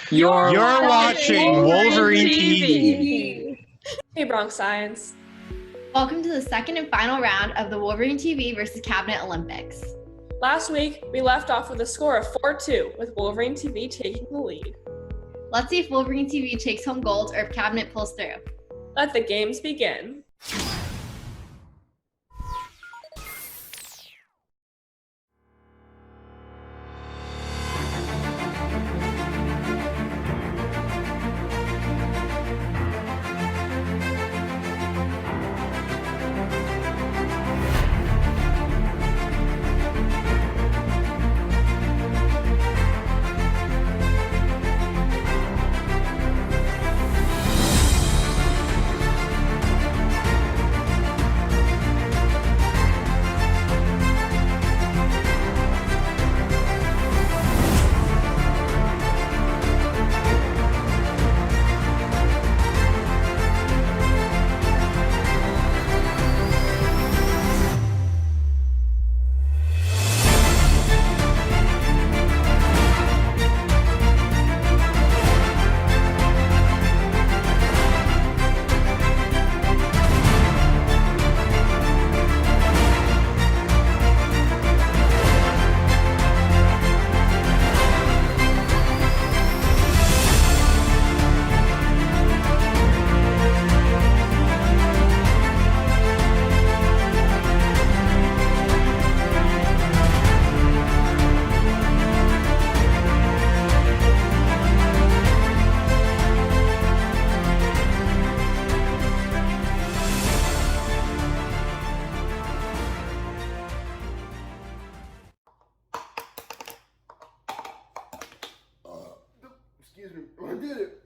You're You're watching Wolverine TV. Hey, Bronx Science. Welcome to the second and final round of the Wolverine TV vs Cabinet Olympics. Last week, we left off with a score of 4-2, with Wolverine TV taking the lead. Let's see if Wolverine TV takes home gold or if Cabinet pulls through. Let the games begin. Excuse me, I did it.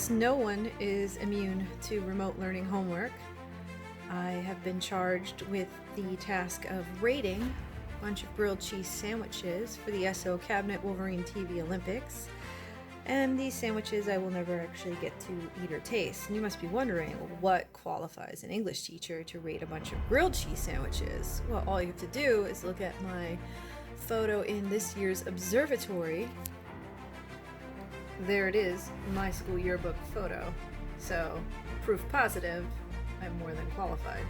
No one is immune to remote learning homework. I have been charged with the task of rating a bunch of grilled cheese sandwiches for the SO Cabinet Wolverine TV Olympics. And these sandwiches I will never actually get to eat or taste. And you must be wondering, what qualifies an English teacher to rate a bunch of grilled cheese sandwiches? Well, all you have to do is look at my photo in this year's observatory there it is, my school yearbook photo. So, proof positive, I'm more than qualified.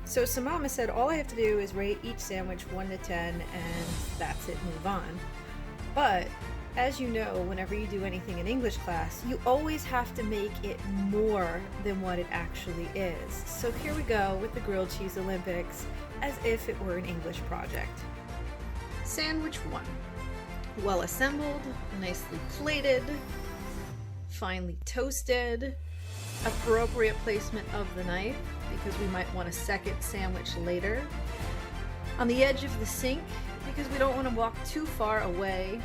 So Samama said all I have to do is rate each sandwich 1 to 10 and that's it, move on. But as you know, whenever you do anything in English class, you always have to make it more than what it actually is. So here we go with the Grilled Cheese Olympics as if it were an English project. Sandwich 1. Well assembled, nicely plated, finely toasted, appropriate placement of the knife because we might want a second sandwich later. On the edge of the sink because we don't want to walk too far away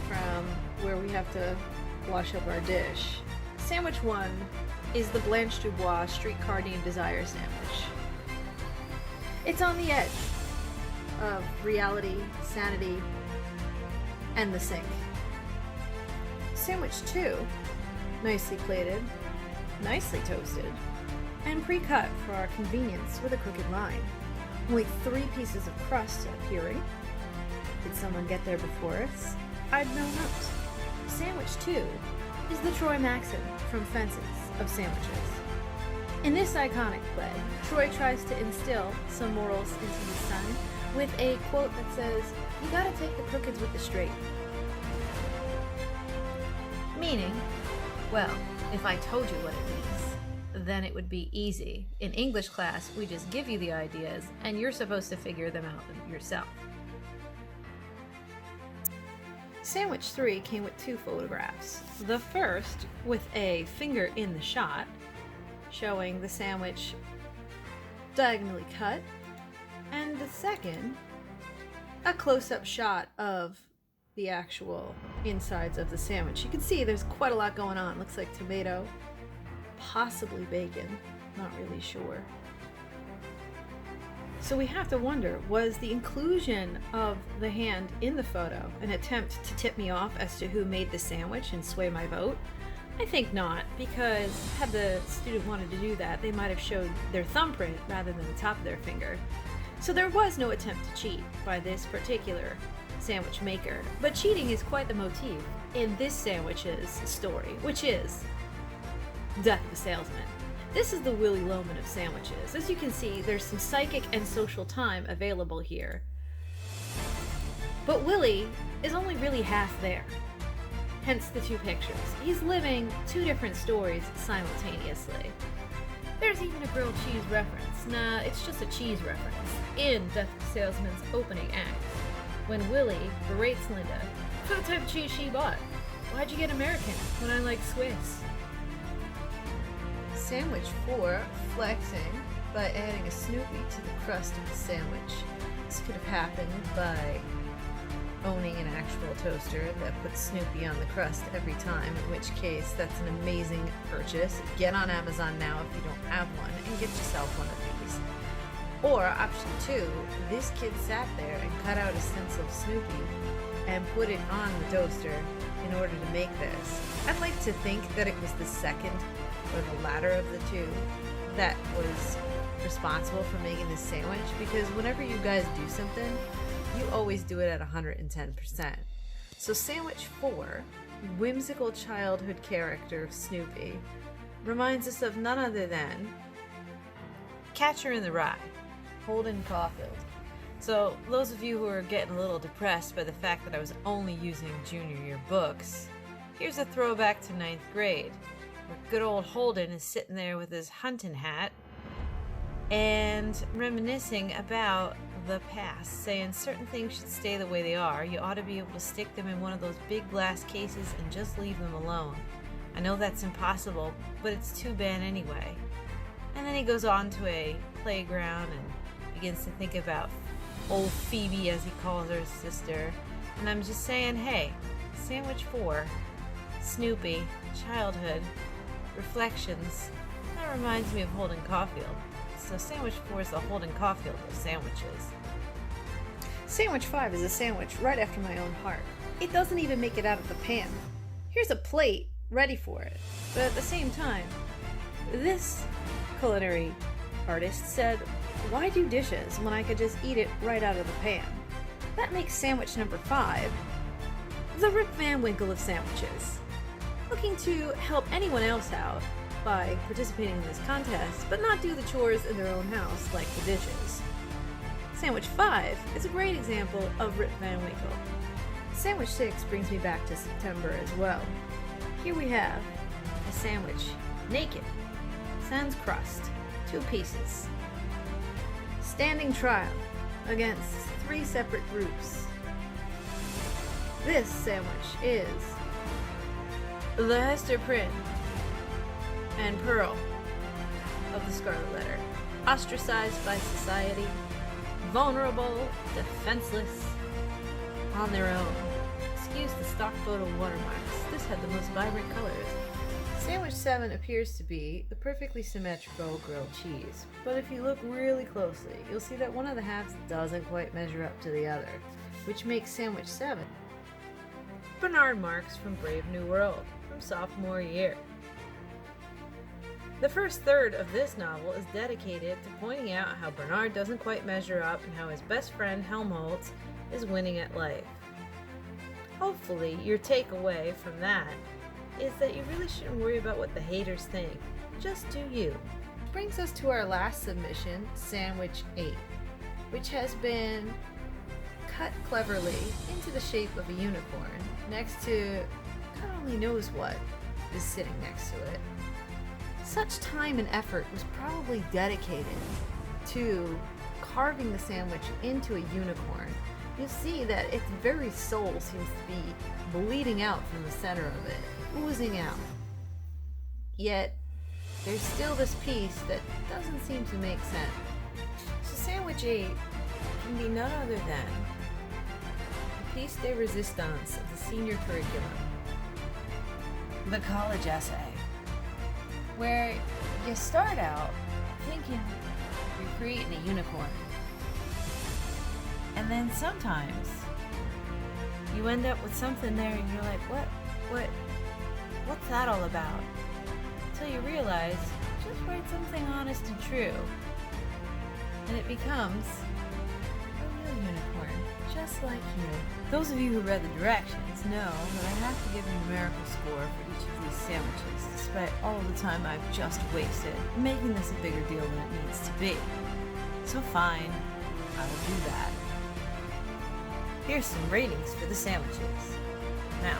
from where we have to wash up our dish. Sandwich 1 is the Blanche Dubois Streetcar Named Desire sandwich. It's on the edge of reality, sanity, and the sink. Sandwich 2, nicely plated, nicely toasted, and pre-cut for our convenience with a crooked line. Only 3 pieces of crust appearing. Did someone get there before us? I'd know not. Sandwich 2 is the Troy Maxim from Fences of Sandwiches. In this iconic play, Troy tries to instill some morals into his son with a quote that says, "You gotta take the crookeds with the straight." Meaning, well, if I told you what it means, then it would be easy. In English class, we just give you the ideas and you're supposed to figure them out yourself. Sandwich 3 came with 2 photographs. The first with a finger in the shot, showing the sandwich diagonally cut, and the second, a close-up shot of the actual insides of the sandwich. You can see there's quite a lot going on. Looks like tomato, possibly bacon, not really sure. So we have to wonder, was the inclusion of the hand in the photo an attempt to tip me off as to who made the sandwich and sway my vote? I think not, because had the student wanted to do that, they might have showed their thumbprint rather than the top of their finger. So there was no attempt to cheat by this particular sandwich maker, but cheating is quite the motif in this sandwich's story, which is Death of a Salesman. This is the Willy Loman of sandwiches. As you can see, there's some psychic and social time available here. But Willy is only really half there. Hence the 2 pictures. He's living 2 different stories simultaneously. There's even a grilled cheese reference. Nah, it's just a cheese reference in Death of a Salesman's opening act, when Willy berates Linda for the type of cheese she bought. Why'd you get American when I like Swiss? Sandwich 4, flexing by adding a Snoopy to the crust of the sandwich. This could have happened by owning an actual toaster that puts Snoopy on the crust every time, in which case that's an amazing purchase. Get on Amazon now if you don't have one and get yourself one of these. Or option 2, this kid sat there and cut out a stencil of Snoopy and put it on the toaster in order to make this. I'd like to think that it was the second or the latter of the 2 that was responsible for making this sandwich, because whenever you guys do something, you always do it at 110%. So sandwich 4, whimsical childhood character of Snoopy, reminds us of none other than Catcher in the Rye, Holden Caulfield. So those of you who are getting a little depressed by the fact that I was only using junior year books, here's a throwback to 9th grade, where good old Holden is sitting there with his hunting hat and reminiscing about the past, saying certain things should stay the way they are. You ought to be able to stick them in one of those big glass cases and just leave them alone. I know that's impossible, but it's too bad anyway. And then he goes on to a playground and begins to think about old Phoebe, as he calls her sister. And I'm just saying, hey, sandwich 4, Snoopy, childhood, reflections, that reminds me of Holden Caulfield. So sandwich 4 is the Holden Caulfield of sandwiches. Sandwich 5 is a sandwich right after my own heart. It doesn't even make it out of the pan. Here's a plate ready for it. But at the same time, this culinary artist said, why do dishes when I could just eat it right out of the pan? That makes sandwich number 5 the Rip Van Winkle of sandwiches. looking to help anyone else out by participating in this contest, but not do the chores in their own house like the dishes. Sandwich 5 is a great example of Rip Van Winkle. Sandwich 6 brings me back to September as well. Here we have a sandwich, naked, sans crust, 2 pieces. Standing trial against 3 separate groups. This sandwich is the Hester Prynne and Pearl of the Scarlet Letter. Ostracized by society, vulnerable, defenseless, on their own. Excuse the stock photo watermarks. This had the most vibrant colors. Sandwich 7 appears to be the perfectly symmetrical grilled cheese, but if you look really closely, you'll see that one of the halves doesn't quite measure up to the other, which makes Sandwich 7 Bernard Marks from Brave New World, from sophomore year. The first third of this novel is dedicated to pointing out how Bernard doesn't quite measure up and how his best friend Helmholtz is winning at life. Hopefully, your takeaway from that is that you really shouldn't worry about what the haters think. Just do you. Which brings us to our last submission, Sandwich 8, which has been cut cleverly into the shape of a unicorn next to God only knows what is sitting next to it. Such time and effort was probably dedicated to carving the sandwich into a unicorn. You'll see that its very soul seems to be bleeding out from the center of it, oozing out. Yet, there's still this piece that doesn't seem to make sense. So Sandwich 8 can be none other than the piece de resistance of the senior curriculum, the college essay, where you start out thinking you're creating a unicorn, and then sometimes you end up with something there and you're like, what's that all about? Until you realize, just write something honest and true, and it becomes a real unicorn, just like you. Those of you who read the directions know that I have to give a numerical score for each of these sandwiches, despite all the time I've just wasted making this a bigger deal than it needs to be. So fine, I will do that. Here's some ratings for the sandwiches. Now,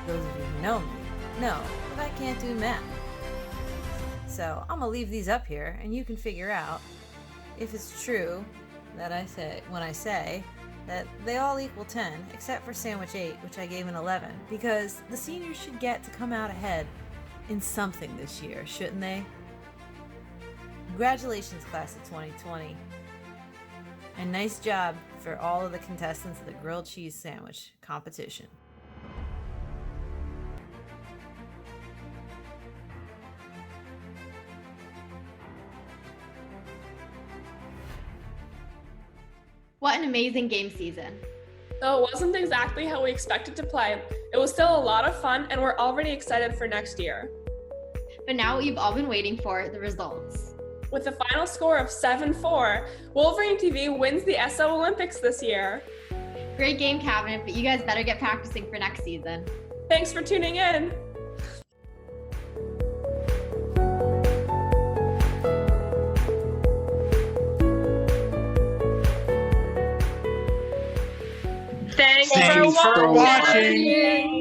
those of you who know me know that I can't do math. So I'm gonna leave these up here and you can figure out if it's true that when I say that they all equal 10, except for Sandwich 8, which I gave an 11, because the seniors should get to come out ahead in something this year, shouldn't they? Congratulations, class of 2020. And nice job for all of the contestants of the grilled cheese sandwich competition. What an amazing game season. Though it wasn't exactly how we expected to play, it was still a lot of fun and we're already excited for next year. But now what you've all been waiting for, the results. With a final score of 7-4, Wolverine TV wins the SO Olympics this year. Great game, Cabinet, but you guys better get practicing for next season. Thanks for tuning in. Thanks for watching.